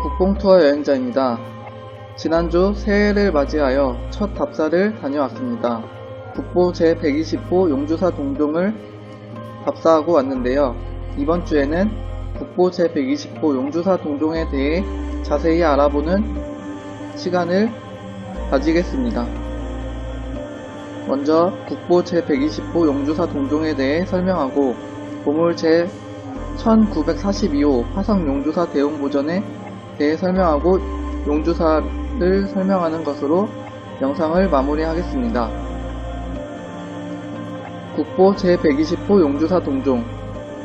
국뽕 투어 여행자입니다. 지난주 새해를 맞이하여 첫 답사를 다녀왔습니다. 국보 제120호 용주사 동종을 답사하고 왔는데요. 이번 주에는 국보 제120호 용주사 동종에 대해 자세히 알아보는 시간을 가지겠습니다. 먼저 국보 제120호 용주사 동종에 대해 설명하고 보물 제1942호 화성 용주사 대웅보전에 대해 설명하고 용주사를 설명하는 것으로 영상을 마무리하겠습니다. 국보 제120호 용주사 동종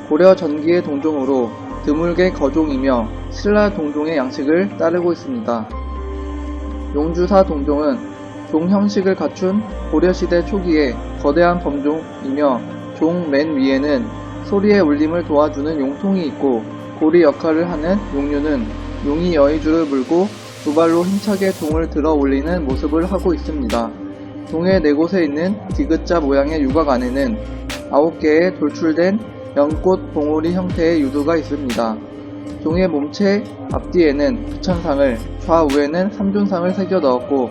고려 전기의 동종으로 드물게 거종이며 신라 동종의 양식을 따르고 있습니다. 용주사 동종은 종 형식을 갖춘 고려시대 초기에 거대한 범종이며 종 맨 위에는 소리의 울림을 도와주는 용통이 있고 고리 역할을 하는 용류는 용이 여의주를 물고 두 발로 힘차게 종을 들어 올리는 모습을 하고 있습니다. 종의 네 곳에 있는 디귿자 모양의 유곽 안에는 9개의 돌출된 연꽃 봉오리 형태의 유두가 있습니다. 종의 몸체 앞뒤에는 부천상을, 좌우에는 삼존상을 새겨 넣었고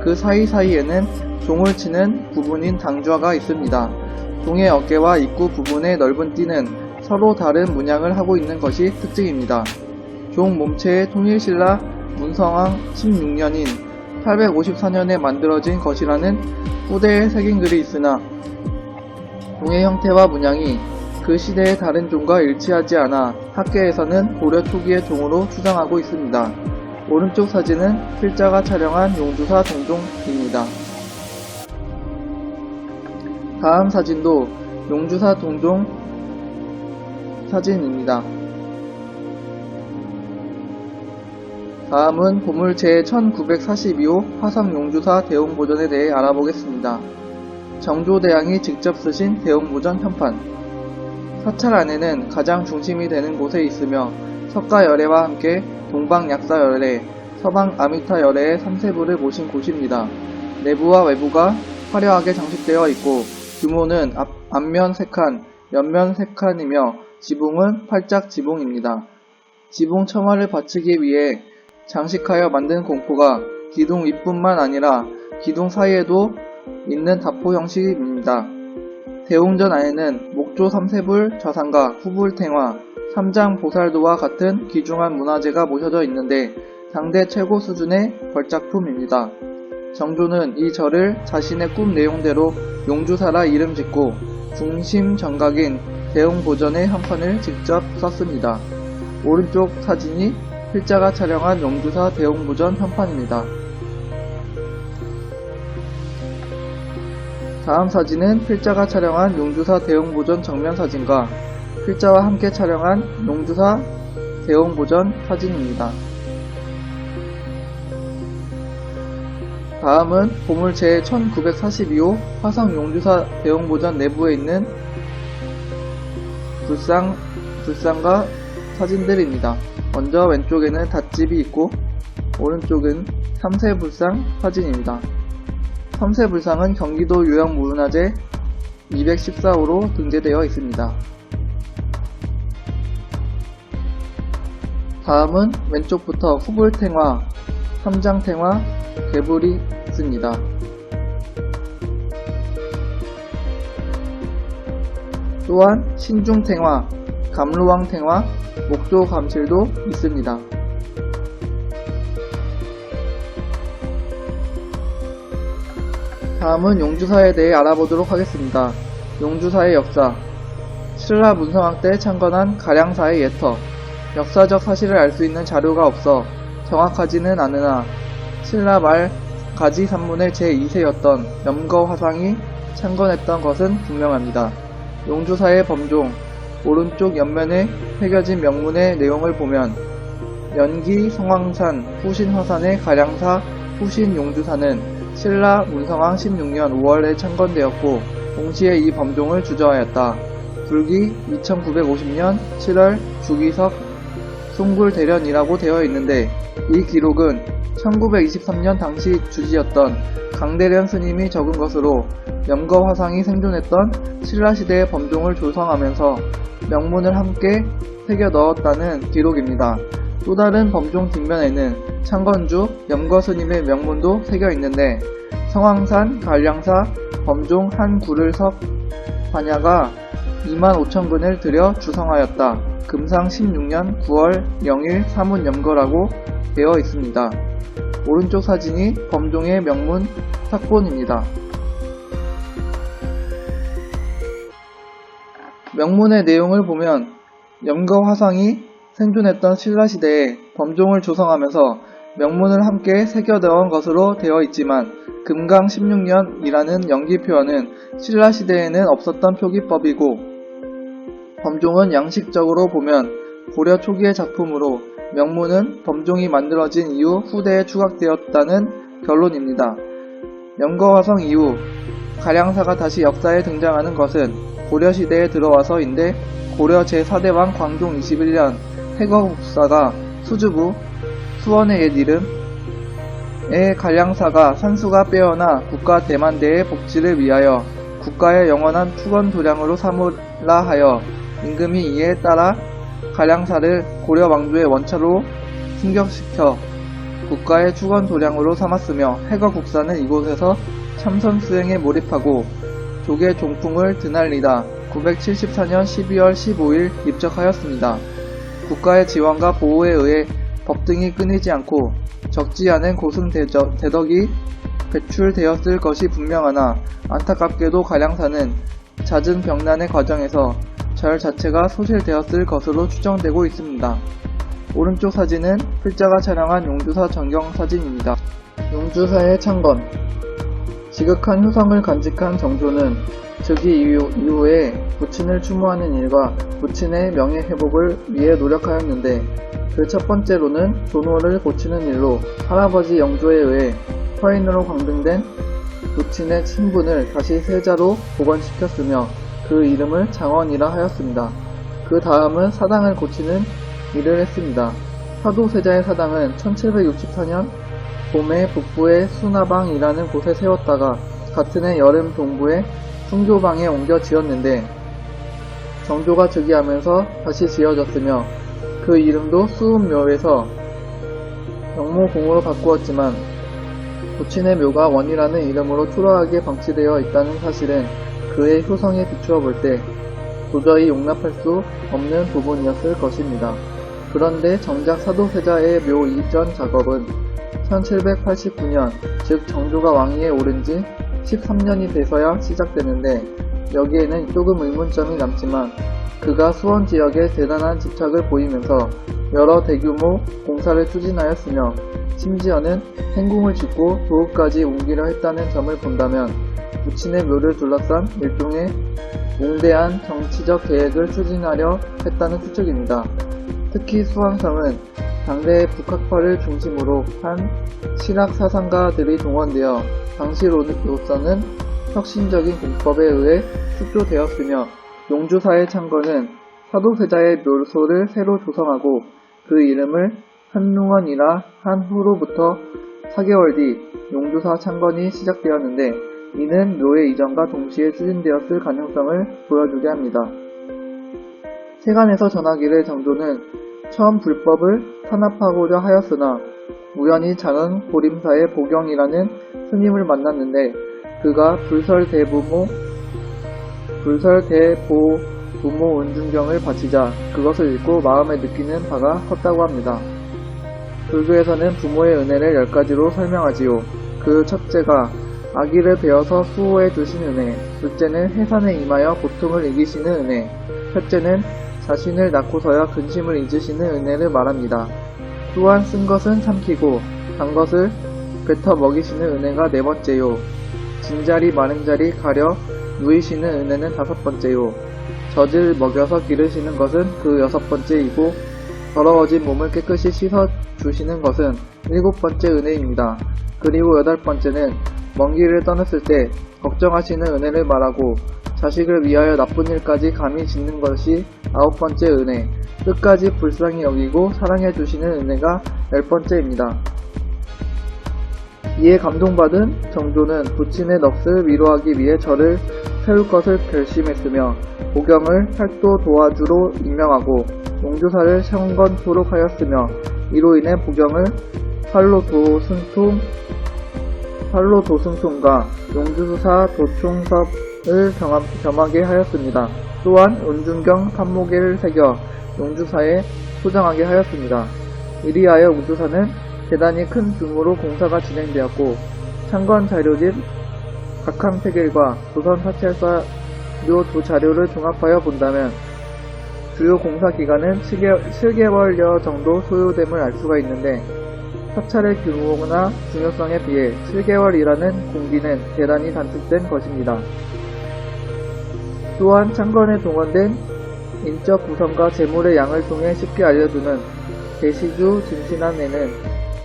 그 사이사이에는 종을 치는 부분인 당좌가 있습니다. 종의 어깨와 입구 부분의 넓은 띠는 서로 다른 문양을 하고 있는 것이 특징입니다. 종 몸체의 통일신라 문성왕 16년인 854년에 만들어진 것이라는 후대에 새긴 글이 있으나 종의 형태와 문양이 그 시대의 다른 종과 일치하지 않아 학계에서는 고려 초기의 종으로 추정하고 있습니다. 오른쪽 사진은 필자가 촬영한 용주사 동종입니다. 다음 사진도 용주사 동종 사진입니다. 다음은 보물 제1942호 화성 용주사 대웅보전에 대해 알아보겠습니다. 정조대왕이 직접 쓰신 대웅보전 현판. 사찰 안에는 가장 중심이 되는 곳에 있으며 석가열애와 함께 동방약사열애, 서방아미타열애의 3세부를 모신 곳입니다. 내부와 외부가 화려하게 장식되어 있고 규모는 앞면 3칸, 옆면 3칸이며 지붕은 활짝 지붕입니다. 지붕 처마를 받치기 위해 장식하여 만든 공포가 기둥 윗뿐만 아니라 기둥 사이에도 있는 다포 형식입니다. 대웅전 안에는 목조 3세불 좌상과 후불탱화, 삼장보살도와 같은 귀중한 문화재가 모셔져 있는데 당대 최고 수준의 걸작품입니다. 정조는 이 절을 자신의 꿈 내용대로 용주사라 이름 짓고 중심 정각인 대웅보전의 현판을 직접 썼습니다. 오른쪽 사진이 필자가 촬영한 용주사 대웅보전 현판입니다. 다음 사진은 필자가 촬영한 용주사 대웅보전 정면 사진과 필자와 함께 촬영한 용주사 대웅보전 사진입니다. 다음은 보물 제1942호 화성 용주사 대웅보전 내부에 있는 불상과 사진들입니다. 먼저 왼쪽에는 닷집이 있고 오른쪽은 3세불상 사진입니다. 3세불상은 경기도 유형문화재 214호로 등재되어 있습니다. 다음은 왼쪽부터 후불탱화, 삼장탱화, 개불이 있습니다. 또한 신중탱화, 감루왕탱화, 목조 감실도 있습니다. 다음은 용주사에 대해 알아보도록 하겠습니다. 용주사의 역사. 신라 문성왕 때 창건한 가량사의 예터. 역사적 사실을 알 수 있는 자료가 없어 정확하지는 않으나 신라 말 가지 산문의 제2세였던 염거화상이 창건했던 것은 분명합니다. 용주사의 범종. 오른쪽 옆면에 새겨진 명문의 내용을 보면 연기 성황산 후신화산의 가량사 후신용주사는 신라 문성왕 16년 5월에 창건되었고 동시에 이 범종을 주저하였다. 불기 2950년 7월 주기석 송굴대련이라고 되어 있는데 이 기록은 1923년 당시 주지였던 강대련 스님이 적은 것으로 염거화상이 생존했던 신라시대의 범종을 조성하면서 명문을 함께 새겨 넣었다는 기록입니다. 또 다른 범종 뒷면에는 창건주, 염거스님의 명문도 새겨 있는데 성황산, 간량사, 범종 한구를석 반야가 25,000근을 들여 주성하였다. 금상 16년 9월 0일 사문염거라고 되어 있습니다. 오른쪽 사진이 범종의 명문 탁본입니다. 명문의 내용을 보면 염거 화상이 생존했던 신라시대에 범종을 조성하면서 명문을 함께 새겨넣은 것으로 되어 있지만 금강 16년이라는 연기표현은 신라시대에는 없었던 표기법이고 범종은 양식적으로 보면 고려 초기의 작품으로 명문은 범종이 만들어진 이후 후대에 추각되었다는 결론입니다. 염거화성 이후 간량사가 다시 역사에 등장하는 것은 고려시대에 들어와서인데 고려 제4대왕 광종 21년 해거국사가 수주부 수원의 옛 이름의 간량사가 산수가 빼어나 국가 대만대의 복지를 위하여 국가의 영원한 투건 도량으로 삼으라 하여 임금이 이에 따라 간량사를 고려 왕조의 원차로 승격시켜 국가의 투건 도량으로 삼았으며 해거국사는 이곳에서 참선 수행에 몰입하고 조계 종풍을 드날리다 974년 12월 15일 입적하였습니다. 국가의 지원과 보호에 의해 법등이 끊이지 않고 적지 않은 고승대덕이 배출되었을 것이 분명하나 안타깝게도 간량사는 잦은 병난의 과정에서 절 자체가 소실되었을 것으로 추정되고 있습니다. 오른쪽 사진은 필자가 촬영한 용주사 전경 사진입니다. 용주사의 창건 지극한 효성을 간직한 정조는 즉위 이후에 부친을 추모하는 일과 부친의 명예회복을 위해 노력하였는데 그 첫 번째로는 존호를 고치는 일로 할아버지 영조에 의해 화인으로 광등된 부친의 신분을 다시 세자로 복원시켰으며 그 이름을 장원이라 하였습니다. 그 다음은 사당을 고치는 일을 했습니다. 사도세자의 사당은 1764년 봄에 북부의 수나방이라는 곳에 세웠다가 같은 해 여름 동부의 숭교방에 옮겨 지었는데 정조가 즉위하면서 다시 지어졌으며 그 이름도 수음묘에서 영모공으로 바꾸었지만 부친의 묘가 원이라는 이름으로 초라하게 방치되어 있다는 사실은 그의 효성에 비추어 볼 때 도저히 용납할 수 없는 부분이었을 것입니다. 그런데 정작 사도세자의 묘 이전 작업은 1789년, 즉 정조가 왕위에 오른 지 13년이 돼서야 시작되는데 여기에는 조금 의문점이 남지만 그가 수원 지역에 대단한 집착을 보이면서 여러 대규모 공사를 추진하였으며 심지어는 행궁을 짓고 도읍까지 옮기려 했다는 점을 본다면 부친의 묘를 둘러싼 일종의 몽대한 정치적 계획을 추진하려 했다는 추측입니다. 특히 수왕성은 당대의 북학파를 중심으로 한 실학사상가들이 동원되어 당시로서는 혁신적인 공법에 의해 축조되었으며 용주사의 창건은 사도세자의 묘소를 새로 조성하고 그 이름을 한룽원이라 한 후로부터 4개월 뒤 용주사 창건이 시작되었는데 이는 묘의 이전과 동시에 추진되었을 가능성을 보여주게 합니다. 세간에서 전하기를 정조는 처음 불법을 탄압하고자 하였으나 우연히 작은 보림사의 보경이라는 스님을 만났는데 그가 불설대보부모 은중경을 바치자 그것을 읽고 마음에 느끼는 바가 컸다고 합니다. 불교에서는 부모의 은혜를 10가지로 설명하지요. 그 첫째가 아기를 베어서 수호해 주신 은혜, 둘째는 해산에 임하여 고통을 이기시는 은혜, 셋째는 자신을 낳고서야 근심을 잊으시는 은혜를 말합니다. 또한 쓴 것은 삼키고 단 것을 뱉어 먹이시는 은혜가 네 번째요. 진자리 마른 자리 가려 누이시는 은혜는 다섯 번째요. 젖을 먹여서 기르시는 것은 그 여섯 번째이고 더러워진 몸을 깨끗이 씻어 주시는 것은 일곱 번째 은혜입니다. 그리고 여덟 번째는 먼 길을 떠났을 때 걱정하시는 은혜를 말하고 자식을 위하여 나쁜 일까지 감히 짓는 것이 아홉 번째 은혜, 끝까지 불쌍히 여기고 사랑해 주시는 은혜가 열 번째입니다. 이에 감동받은 정조는 부친의 넋을 위로하기 위해 절을 세울 것을 결심했으며 보경을 팔도 도와주로 임명하고 용주사를 창건토록 하였으며 이로 인해 부경을 팔로도승통과 용주사 도총섭을 겸하게 하였습니다. 또한 운중경 탐목계를 새겨 용주사에 소장하게 하였습니다. 이리하여 용주사는 대단히 큰 규모로 공사가 진행되었고 창건 자료집 각항태길과 조선 사찰사료 두 자료를 종합하여 본다면 주요 공사 기간은 7개월여 정도 소요됨을 알 수가 있는데 사찰의 규모나 중요성에 비해 7개월이라는 공기는 대단히 단축된 것입니다. 또한 창건에 동원된 인적 구성과 재물의 양을 통해 쉽게 알려주는 대시주 진신안에는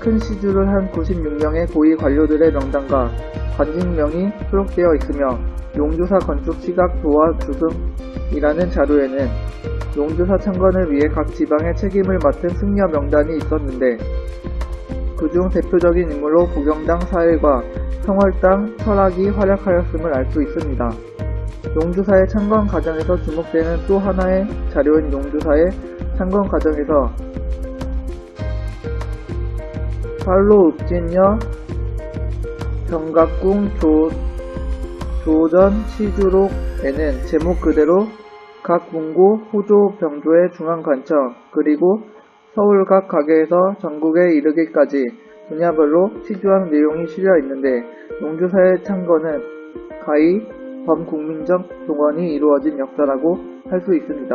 큰 시주를 한 96명의 고위 관료들의 명단과 관직명이 수록되어 있으며 용주사 건축 시각 도와 주승이라는 자료에는 용주사 창건을 위해 각 지방의 책임을 맡은 승려 명단이 있었는데 그중 대표적인 인물로 부경당 사일과 성월당 철학이 활약하였음을 알 수 있습니다. 용주사의 창건 과정에서 주목되는 또 하나의 자료인 용주사의 창건 과정에서 팔로읍진여 병각궁 조전 시주록에는 제목 그대로 각 궁고 호조 병조의 중앙관처 그리고 서울 각 가게에서 전국에 이르기까지 분야별로 시주한 내용이 실려 있는데 용주사의 창건은 가히 범국민적 동원이 이루어진 역사라고 할 수 있습니다.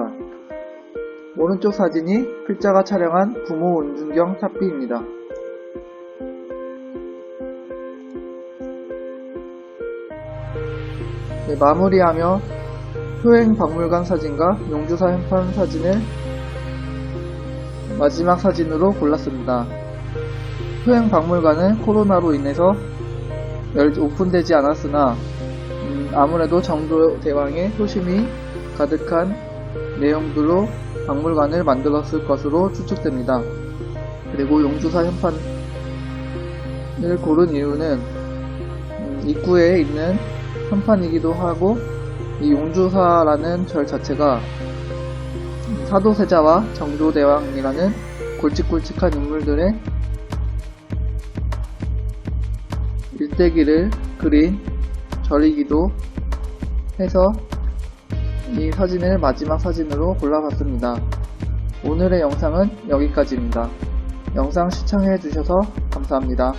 오른쪽 사진이 필자가 촬영한 부모 운중경 탑비입니다. 네, 마무리하며 효행박물관 사진과 용주사 현판 사진을 마지막 사진으로 골랐습니다. 효행박물관은 코로나로 인해서 오픈되지 않았으나 아무래도 정조대왕의 효심이 가득한 내용들로 박물관을 만들었을 것으로 추측됩니다. 그리고 용주사 현판을 고른 이유는 입구에 있는 현판이기도 하고 이 용주사라는 절 자체가 사도세자와 정조대왕이라는 굵직굵직한 인물들의 일대기를 그린 절이기도 해서 이 사진을 마지막 사진으로 골라봤습니다. 오늘의 영상은 여기까지입니다. 영상 시청해주셔서 감사합니다.